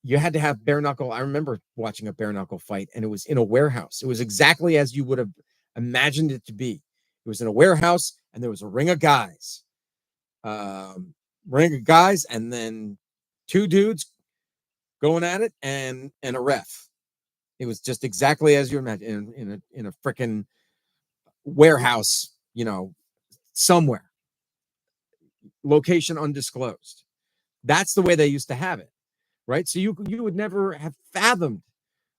you had to have bare knuckle. I remember watching a bare knuckle fight, and it was in a warehouse. It was exactly as you would have imagined it to be. It was in a warehouse, and there was a ring of guys, and then two dudes going at it, and a ref. It was just exactly as you imagine in a freaking warehouse, somewhere, location undisclosed. That's the way they used to have it, right? So you would never have fathomed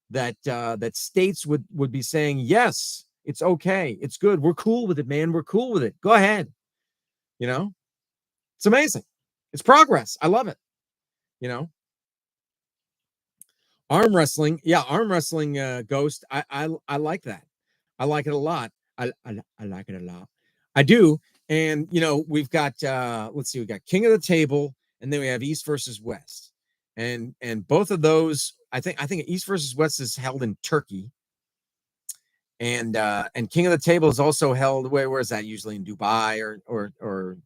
that states would be saying, yes, it's okay, it's good, we're cool with it, man, we're cool with it, go ahead. You know, it's amazing. It's progress. I love it. You know, arm wrestling, yeah, arm wrestling, Ghost. I like that. I like it a lot. I like it a lot. I do. And we've got let's see, we got King of the Table, and then we have East versus West. And both of those, I think East versus West is held in Turkey. And King of the Table is also held, where is that usually, in Dubai or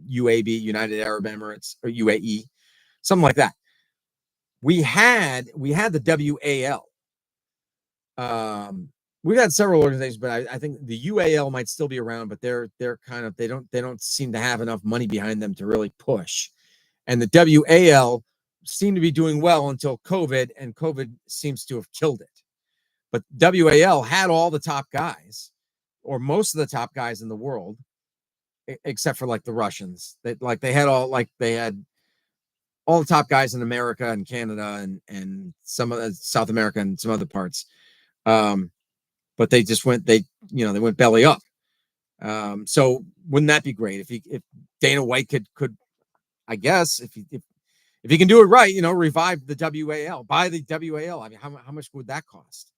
UAB, United Arab Emirates, or UAE, something like that. We had the WAL. We've had several organizations, but I think the UAL might still be around, but they're kind of, they don't seem to have enough money behind them to really push. And the WAL seemed to be doing well until COVID, and COVID seems to have killed it. But WAL had all the top guys, or most of the top guys in the world, except for like the Russians. They had all the top guys in America and Canada and some of South America and some other parts. But they just went belly up. So wouldn't that be great if Dana White could, I guess, if he can do it right, revive the WAL, buy the WAL. I mean, how much would that cost?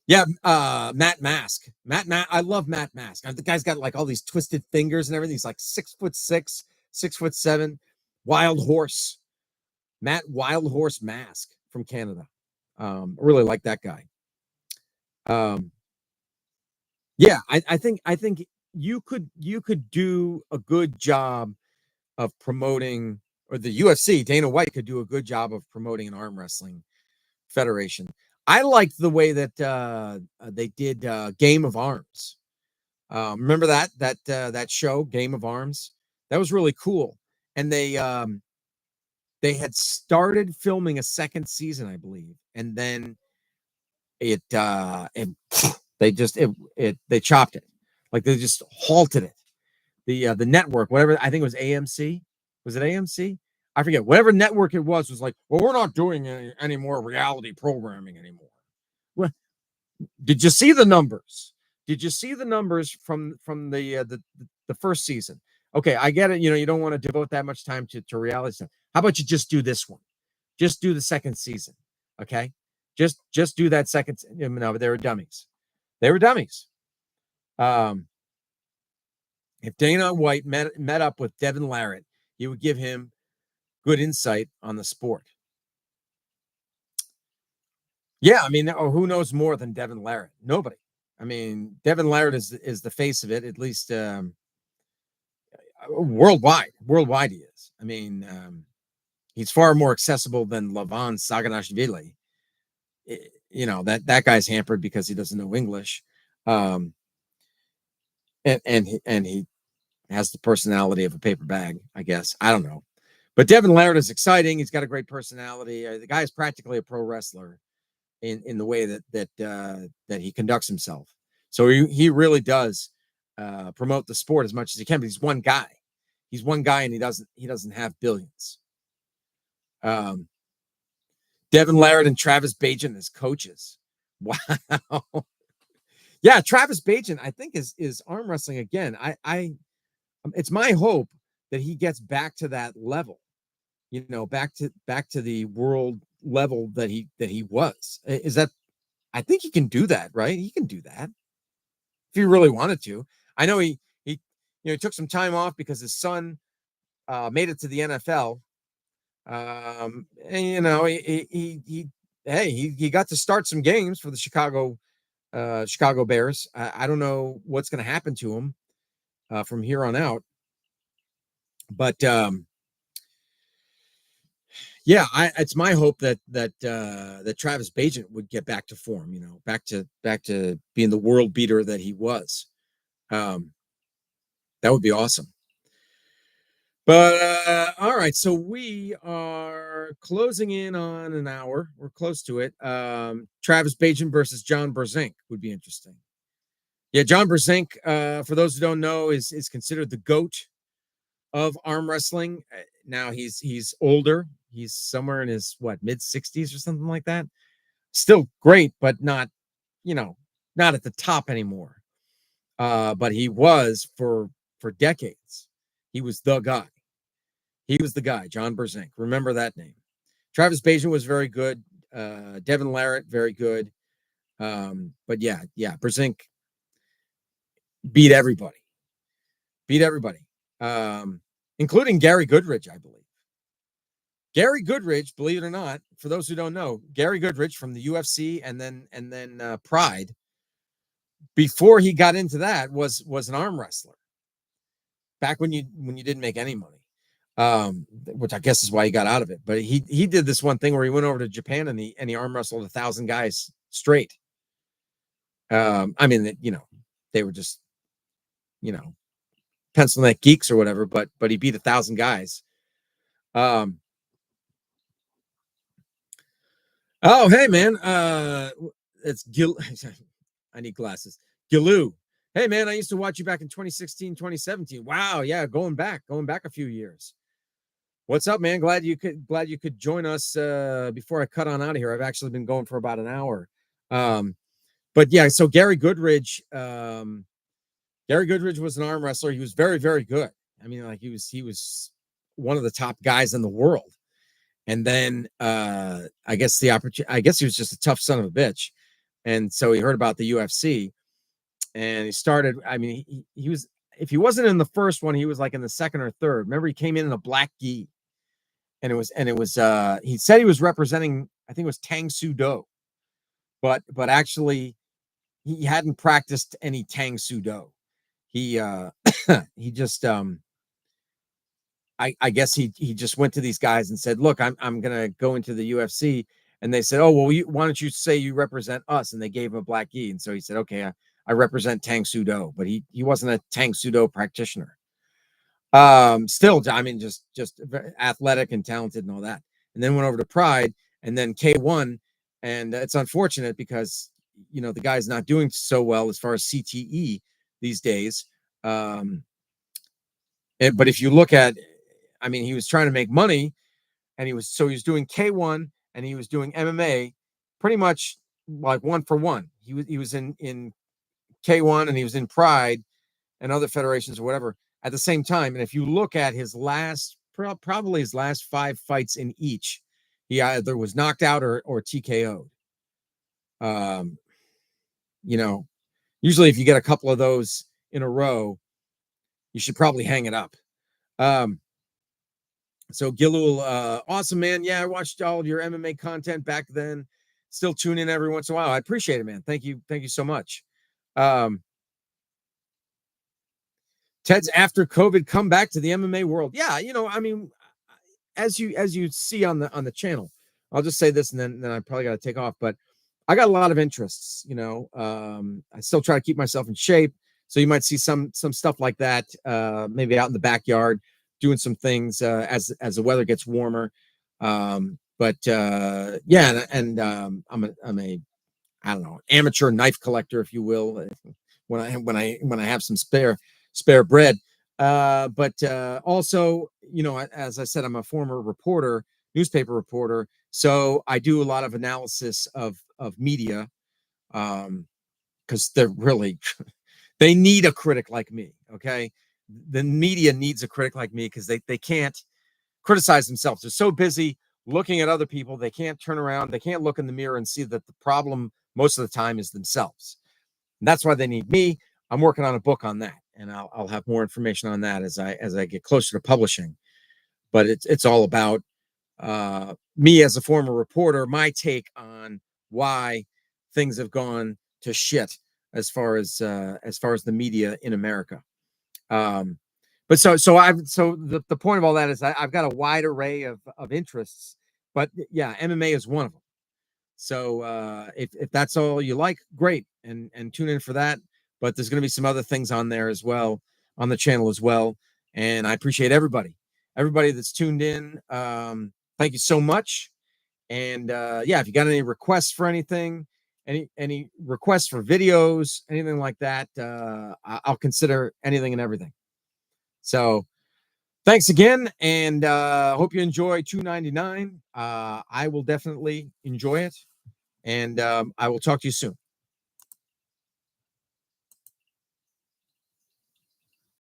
Yeah, Matt Mask. I love Matt Mask. The guy's got like all these twisted fingers and everything. He's like 6'6", 6'7", wild horse. Matt Wild Horse Mask from Canada. I really like that guy. Yeah, I think you could do a good job of promoting, or the UFC, Dana White could do a good job of promoting an arm wrestling federation. I liked the way that they did Game of Arms. Remember that show, Game of Arms? That was really cool. And they had started filming a second season, I believe, and then they chopped it, like they just halted it. The network, whatever, I think it was AMC. Was it AMC? I forget. Whatever network it was like, well, we're not doing any more reality programming anymore. Well, did you see the numbers? Did you see the numbers from the first season? Okay, I get it. You don't want to devote that much time to reality stuff. How about you just do this one? Just do the second season, okay? Just do that second. No, they were dummies. They were dummies. If Dana White met up with Devin Larratt, he would give him good insight on the sport. Yeah, I mean, who knows more than Devin Larratt? Nobody. I mean, Devin Larratt is the face of it, at least worldwide. Worldwide, he is. I mean, he's far more accessible than Lavon Saganashvili. That guy's hampered because he doesn't know English, and he has the personality of a paper bag, I guess. I don't know. But Devin Larratt is exciting. He's got a great personality. The guy is practically a pro wrestler in the way that he conducts himself. So he really does promote the sport as much as he can. But he's one guy. He's one guy, and he doesn't have billions. Devin Larratt and Travis Bajan as coaches. Wow. Yeah, Travis Bajan, I think is arm wrestling again. It's my hope that he gets back to that level. Back to the world level that he was. Is that, I think he can do that, right? He can do that if he really wanted to. I know he took some time off because his son made it to the NFL. And he hey, he got to start some games for the Chicago Bears. I don't know what's going to happen to him from here on out, but yeah, it's my hope that Travis Bagent would get back to form, back to being the world beater that he was. Um, that would be awesome. But all right, so we are closing in on an hour. We're close to it. Travis Bagent versus John Brzenk would be interesting. Yeah, John Brzenk, for those who don't know, is considered the GOAT of arm wrestling. Now he's older. He's somewhere in his mid-60s or something like that. Still great, but not, not at the top anymore. But he was for decades. He was the guy. He was the guy, John Brzenk. Remember that name. Travis Bagent was very good. Devin Larratt, very good. But yeah, Brzenk beat everybody. Beat everybody. Including Gary Goodridge, I believe. Gary Goodridge, believe it or not, for those who don't know, Gary Goodridge from the UFC and then Pride, before he got into that, was an arm wrestler. Back when you didn't make any money, which I guess is why he got out of it. But he did this one thing where he went over to Japan and he arm wrestled 1,000 guys straight. I mean, they were just, pencil neck geeks or whatever, but he beat 1,000 guys. Oh, hey man, it's Gil. I need glasses. Gilou. Hey man, I used to watch you back in 2016, 2017. Wow, yeah, going back a few years. What's up, man? Glad you could join us before I cut on out of here. I've actually been going for about an hour. But yeah, so Gary Goodridge was an arm wrestler. He was very, very good. I mean, like he was one of the top guys in the world. And then I guess he was just a tough son of a bitch. And so he heard about the UFC and he started. I mean, he was, if he wasn't in the first one, he was like in the second or third. Remember, he came in a black gi, and it was he said he was representing, I think it was Tang Soo Do, but actually he hadn't practiced any Tang Soo Do. He he just I guess he just went to these guys and said, "Look, I'm gonna go into the UFC," and they said, "Oh well, why don't you say you represent us?" And they gave him a black gi, and so he said, "Okay, I represent Tang Soo Do," but he wasn't a Tang Soo Do practitioner. Still, I mean, just athletic and talented and all that, and then went over to Pride, and then K1, and it's unfortunate because the guy's not doing so well as far as CTE these days. But if you look at, I mean, he was trying to make money, and he was doing K1 and he was doing MMA pretty much like one for one. He was in K1 and he was in Pride and other federations or whatever at the same time. And if you look at his probably his last 5 fights in each, he either was knocked out or TKO'd. Usually if you get a couple of those in a row, you should probably hang it up. So Gilul, awesome, man. Yeah, I watched all of your MMA content back then. Still tune in every once in a while. I appreciate it, man. Thank you so much. Ted's after COVID comeback to the MMA world. Yeah, I mean, as you see on the channel, I'll just say this and then I probably got to take off, but I got a lot of interests, I still try to keep myself in shape. So you might see some stuff like that, maybe out in the backyard, doing some things as the weather gets warmer. But yeah, and I'm a I don't know, amateur knife collector, if you will, when I have some spare bread. But also, as I said, I'm a former reporter, newspaper reporter, so I do a lot of analysis of media, because they're really they need a critic like me. Okay, the media needs a critic like me because they can't criticize themselves. They're so busy looking at other people, they can't turn around, they can't look in the mirror and see that the problem most of the time is themselves. And that's why they need me. I'm working on a book on that, and I'll have more information on that as I get closer to publishing. But it's all about me as a former reporter, my take on why things have gone to shit as far as the media in America. But the point of all that is I've got a wide array of interests, but yeah, MMA is one of them. So if that's all you like, great, and tune in for that. But there's going to be some other things on there as well, on the channel as well. And I appreciate everybody that's tuned in. Thank you so much. And yeah, if you got any requests for anything, any requests for videos, anything like that, I'll consider anything and everything. So thanks again, and hope you enjoy 299. I will definitely enjoy it, and I will talk to you soon.